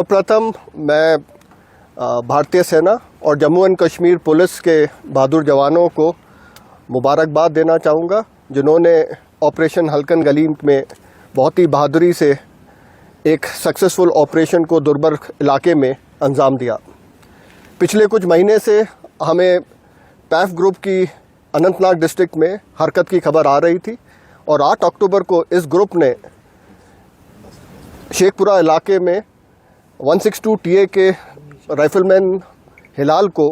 प्रथम मैं भारतीय सेना और जम्मू एंड कश्मीर पुलिस के बहादुर जवानों को मुबारकबाद देना चाहूँगा, जिन्होंने ऑपरेशन हल्कन गली में बहुत ही बहादुरी से एक सक्सेसफुल ऑपरेशन को दुर्बर इलाके में अंजाम दिया। पिछले कुछ महीने से हमें पैफ ग्रुप की अनंतनाग डिस्ट्रिक्ट में हरकत की खबर आ रही थी और 8 अक्टूबर को इस ग्रुप ने शेखपुरा इलाके में 162 TA के राइफलमैन हिलाल को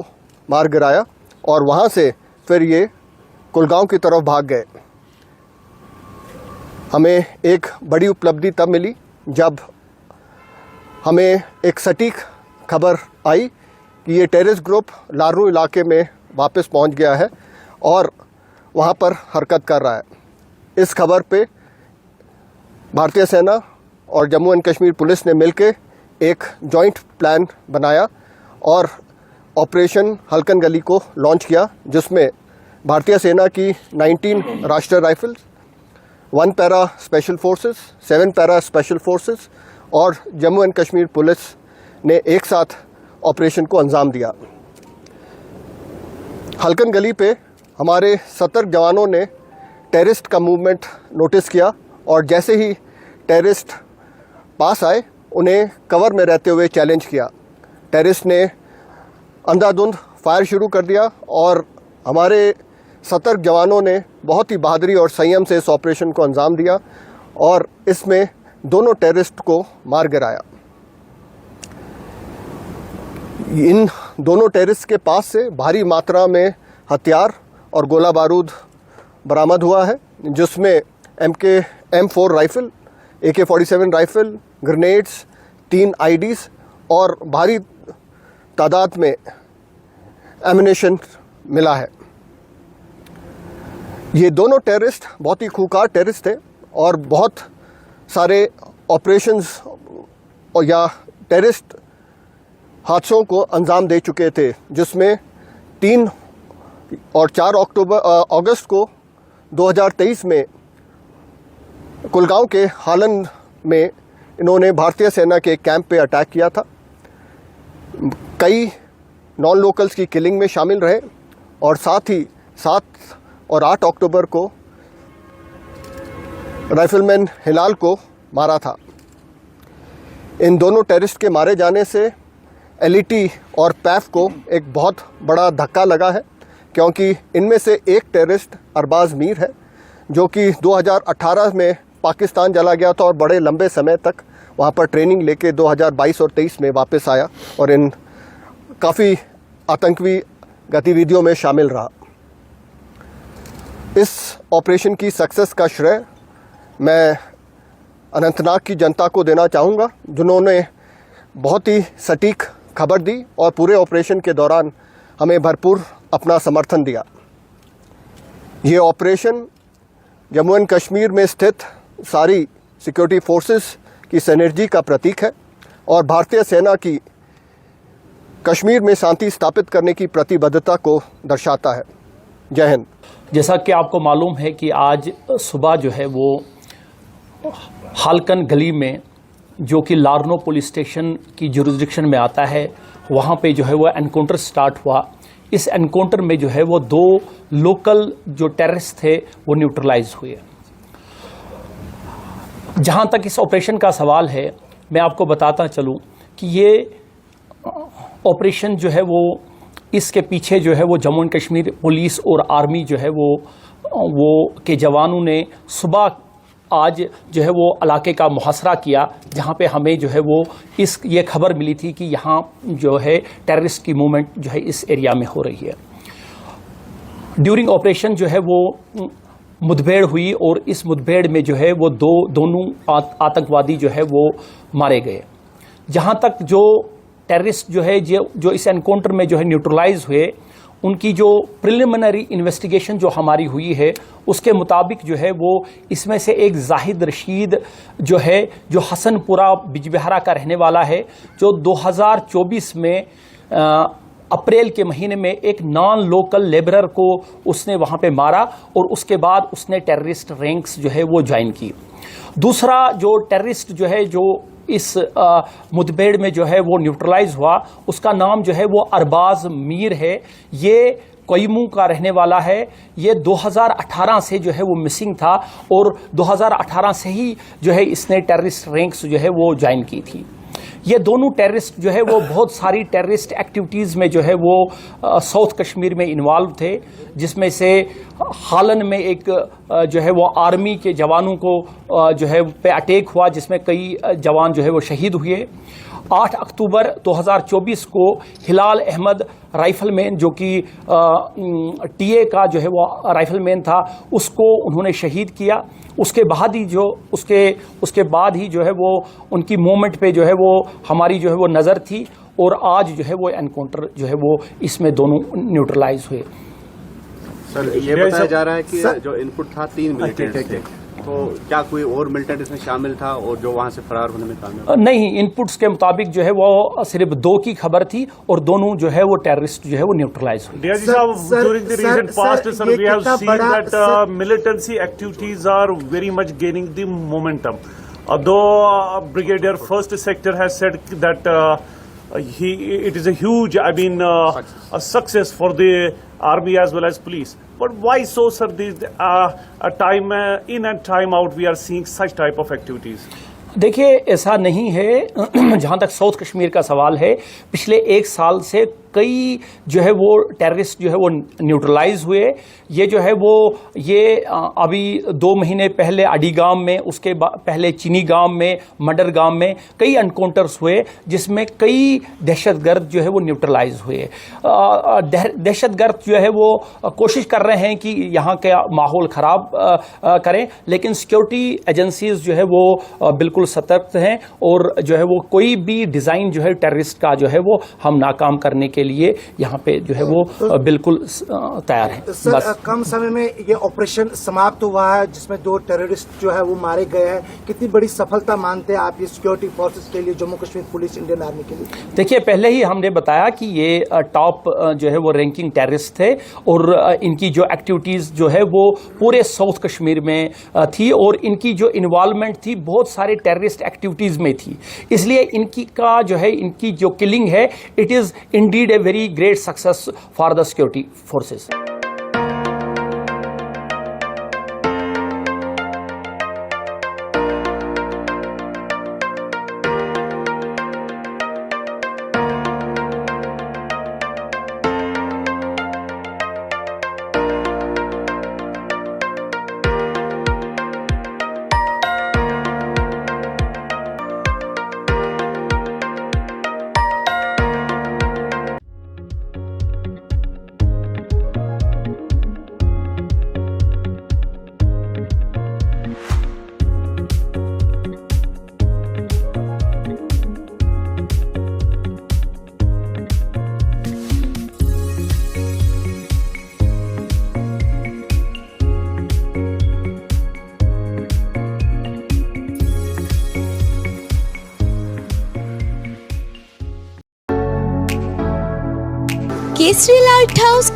मार गिराया और वहाँ से फिर ये कुलगांव की तरफ भाग गए। हमें एक बड़ी उपलब्धि तब मिली जब हमें एक सटीक खबर आई कि ये टेररिस्ट ग्रुप लारू इलाके में वापस पहुंच गया है और वहां पर हरकत कर रहा है। इस खबर पे भारतीय सेना और जम्मू एंड कश्मीर पुलिस ने मिलकर एक जॉइंट प्लान बनाया और ऑपरेशन हल्कन गली को लॉन्च किया, जिसमें भारतीय सेना की 19 राष्ट्रीय rifles, 1 para special forces, 7 para special forces और जम्मू एंड कश्मीर पुलिस ने एक साथ ऑपरेशन को अंजाम दिया। हल्कन गली पे हमारे सतर्क जवानों ने टेररिस्ट का मूवमेंट नोटिस किया और जैसे ही टेररिस्ट पास आए उन्हें कवर में रहते हुए चैलेंज किया। टेररिस्ट ने अंधाधुंध फायर शुरू कर दिया और हमारे सतर्क जवानों ने बहुत ही बहादुरी और संयम से इस ऑपरेशन को अंजाम दिया और इसमें दोनों टेररिस्ट को मार गिराया। इन दोनों टेररिस्ट के पास से भारी मात्रा में हथियार और गोला बारूद बरामद हुआ है, जिसमें M4 rifle, AK-47 rifle, grenades, 3 IDs और भारी तादाद में एमिनेशन मिला है। ये दोनों टेररिस्ट बहुत ही खूंखार टेररिस्ट थे और बहुत सारे ऑपरेशंस या टेररिस्ट हादसों को अंजाम दे चुके थे, जिसमें 3 और 4 अगस्त को 2023 में कुलगांव के हालन में इन्होंने भारतीय सेना के कैंप पे अटैक किया था। कई नॉन लोकल्स की किलिंग में शामिल रहे और साथ ही 7 और 8 अक्टूबर को राइफलमैन हिलाल को मारा था। इन दोनों टेररिस्ट के मारे जाने से LET और पैफ को एक बहुत बड़ा धक्का लगा है, क्योंकि इनमें से एक टेररिस्ट अरबाज मीर है, जो कि 2018 में पाकिस्तान चला गया था और बड़े लंबे समय तक वहाँ पर ट्रेनिंग लेके 2022 और 23 में वापस आया और इन काफ़ी आतंकी गतिविधियों में शामिल रहा। इस ऑपरेशन की सक्सेस का श्रेय मैं अनंतनाग की जनता को देना चाहूँगा, जिन्होंने बहुत ही सटीक खबर दी और पूरे ऑपरेशन के दौरान हमें भरपूर अपना समर्थन दिया। ये ऑपरेशन जम्मू एंड कश्मीर में स्थित सारी सिक्योरिटी फोर्सेस की सिनर्जी का प्रतीक है और भारतीय सेना की कश्मीर में शांति स्थापित करने की प्रतिबद्धता को दर्शाता है। जय हिंद। जैसा कि आपको मालूम है कि आज सुबह जो है वो हालकन गली में, जो कि लारनो पुलिस स्टेशन की जुरिस्डिक्शन में आता है, वहाँ पे जो है वो एनकाउंटर स्टार्ट हुआ। इस एनकाउंटर में जो है वो 2 लोकल जो टेररिस्ट थे वो न्यूट्रलाइज हुए। जहाँ तक इस ऑपरेशन का सवाल है, मैं आपको बताता चलूँ कि ये ऑपरेशन जो है वो इसके पीछे जो है वो जम्मू एंड कश्मीर पुलिस और आर्मी जो है वो के जवानों ने सुबह आज जो है वो इलाके का मुहासरा किया, जहाँ पे हमें जो है वो ये खबर मिली थी कि यहाँ जो है टेररिस्ट की मूवमेंट जो है इस एरिया में हो रही है। ड्यूरिंग ऑपरेशन जो है वो मुठभेड़ हुई और इस मुठभेड़ में जो है वो दोनों आतंकवादी जो है वो मारे गए। जहाँ तक जो टेररिस्ट जो है जो इस एनकाउंटर में जो है न्यूट्रलाइज हुए, उनकी जो प्रिलिमिनरी इन्वेस्टिगेशन जो हमारी हुई है उसके मुताबिक जो है वो इसमें से एक जाहिद रशीद जो है, जो हसनपुरा बिजबिहारा का रहने वाला है, जो 2024 में अप्रैल के महीने में एक नॉन लोकल लेबरर को उसने वहाँ पे मारा और उसके बाद उसने टेररिस्ट रैंक्स जो है वो ज्वाइन की। दूसरा जो टेररिस्ट जो है जो इस मुठभेड़ में जो है वो न्यूट्रलाइज हुआ, उसका नाम जो है वो अरबाज मीर है। ये कोयमू का रहने वाला है। ये 2018 से जो है वो मिसिंग था और 2018 से ही जो है इसने टेररिस्ट रैंक्स जो है वो ज्वाइन की थी। ये दोनों टेररिस्ट जो है वो बहुत सारी टेररिस्ट एक्टिविटीज़ में जो है वो साउथ कश्मीर में इन्वॉल्व थे, जिसमें से हालन में एक जो है वो आर्मी के जवानों को जो है पे अटैक हुआ, जिसमें कई जवान जो है वो शहीद हुए। 8 अक्टूबर 2024 को हिलाल अहमद राइफलमैन, जो कि टीए का जो है वो राइफलमैन था, उसको उन्होंने शहीद किया। उसके बाद ही जो है वो उनकी मूवमेंट पे जो है वो हमारी जो है वो नज़र थी और आज जो है वो एनकाउंटर जो है वो इसमें दोनों न्यूट्रलाइज हुए। सर, ये बताया जा रहा है कि जो इनपुट था 3 मिलिटेंट्स थे, तो क्या कोई और मिलिटेंट इसमें शामिल था और जो वहां से फरार होने में कामयाब? नहीं, इनपुट्स के मुताबिक जो है वो सिर्फ 2 की खबर थी और दोनों जो है वो टेररिस्ट जो है वो न्यूट्रलाइज हुए। Diyaji sir, during the recent past, sir, we have seen that militancy activities are very much gaining the momentum. Though Brigadier First Sector has said that it is a huge, a success for the army as well as police. But why so, sir? This time in and time out, we are seeing such type of activities. देखिए, ऐसा नहीं है। जहाँ तक south Kashmir का सवाल है, पिछले 1 साल से कई जो है वो टेररिस्ट जो है वो न्यूट्रलाइज हुए। ये जो है वो अभी 2 महीने पहले अडीगाम में, उसके पहले चीनी गांव में, मडर गांव में कई एनकाउंटर्स हुए, जिसमें कई दहशतगर्द जो है वो न्यूट्रलाइज हुए। दहशतगर्द जो है वो कोशिश कर रहे हैं कि यहाँ का माहौल ख़राब करें, लेकिन सिक्योरिटी एजेंसीज जो है वो बिल्कुल सतर्क हैं और जो है वो कोई भी डिज़ाइन जो है टेररिस्ट का जो है वो हम नाकाम करने के लिए यहाँ पे जो है वो बिल्कुल तैयार है। सर, कम समय में ये ऑपरेशन समाप्त हुआ है, जिसमें 2 टेररिस्ट जो है वो मारे गए हैं। कितनी बड़ी सफलता मानते हैं आप ये सिक्योरिटी फोर्सेस के लिए, Jammu Kashmir police, Indian army के लिए? देखिए, पहले ही हमने बताया कि ये टॉप जो है वो रैंकिंग टेररिस्ट थे और इनकी जो एक्टिविटीज़ जो है वो पूरे साउथ कश्मीर में थी और इनकी जो इन्वॉल्वमेंट थी बहुत सारे टेररिस्ट एक्टिविटीज़ में थी। इसलिए इनकी जो किलिंग है, it is Indeed a very great success for the security forces.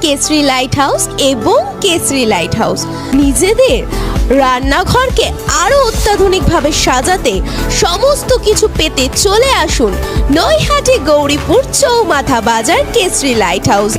Kesari light house এবং কেসরি লাইট হাউস নিজেদের রান্নাঘরকে আরো অত্যাধুনিকভাবে সাজাতে, সমস্ত কিছু পেতে চলে আসুন নৈহাটি গৌরীপুর চৌমাথা বাজার কেসরি লাইট হাউস।